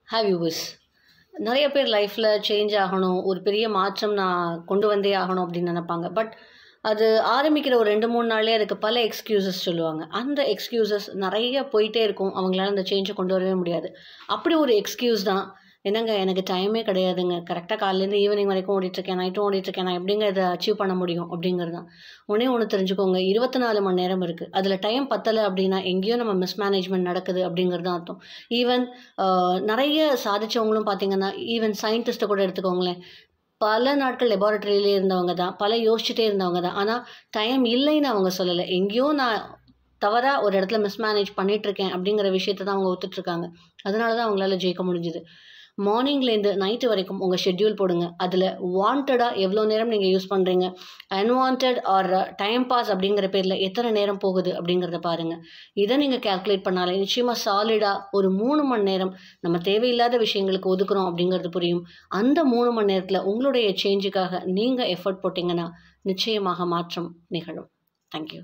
Have use நிறைய பேர் லைஃப்பில் சேஞ்ச் ஆகணும், ஒரு பெரிய மாற்றம் நான் கொண்டு வந்தே ஆகணும் அப்படின்னு நினைப்பாங்க. பட் அது ஆரம்பிக்கிற ஒரு 2-3 நாள்லேயே அதுக்கு பல எக்ஸ்கியூசஸ் சொல்லுவாங்க. அந்த எக்ஸ்கியூசஸ் நிறைய போயிட்டே இருக்கும். அவங்களால அந்த சேஞ்சை கொண்டு வரவே முடியாது. அப்படி ஒரு எக்ஸ்கியூஸ் தான், என்னங்க எனக்கு டைமே கிடையாதுங்க, கரெக்டாக காலையிலேருந்து ஈவினிங் வரைக்கும் ஓடிட்டுருக்கேன், நைட்டும் ஓடிட்டுருக்கேன், நான் எப்படிங்க இதை அச்சீவ் பண்ண முடியும் அப்படிங்கிறது தான். ஒன்றே ஒன்று தெரிஞ்சுக்கோங்க, 24 மணி நேரம் இருக்குது. அதில் டைம் பத்தலை அப்படின்னா எங்கேயோ நம்ம மிஸ்மேனேஜ்மெண்ட் நடக்குது அப்படிங்கிறது தான் அர்த்தம். ஈவன் நிறைய சாதிச்சவங்களும் பார்த்தீங்கன்னா, ஈவன் சயின்டிஸ்ட்டை கூட எடுத்துக்கோங்களேன். பல நாட்கள் லெபார்ட்டரியிலே இருந்தவங்க தான், பல யோசிச்சுட்டே இருந்தவங்க தான். ஆனால் டைம் இல்லைன்னு அவங்க சொல்லலை. எங்கேயோ நான் தவறாக ஒரு இடத்துல மிஸ்மேனேஜ் பண்ணிகிட்ருக்கேன் அப்படிங்கிற விஷயத்த தான் அவங்க ஒத்துட்ருக்காங்க. அதனால தான் அவங்களால ஜெயிக்க முடிஞ்சுது. மார்னிங்லேருந்து நைட்டு வரைக்கும் உங்கள் ஷெட்யூல் போடுங்க. அதில் வாண்டடாக எவ்வளோ நேரம் நீங்கள் யூஸ் பண்ணுறீங்க, அன்வான்ட் ஆர் டைம் பாஸ் அப்படிங்கிற பேரில் எத்தனை நேரம் போகுது அப்படிங்கிறத பாருங்கள். இதை நீங்கள் கால்குலேட் பண்ணாலே நிச்சயமாக சாலிடாக ஒரு 3 மணி நேரம் நம்ம தேவையில்லாத விஷயங்களுக்கு ஒதுக்குறோம் அப்படிங்கிறது புரியும். அந்த 3 மணி நேரத்தில் உங்களுடைய சேஞ்சுக்காக நீங்கள் எஃபர்ட் போட்டிங்கன்னா நிச்சயமாக மாற்றம் நிகழும். தேங்க்யூ.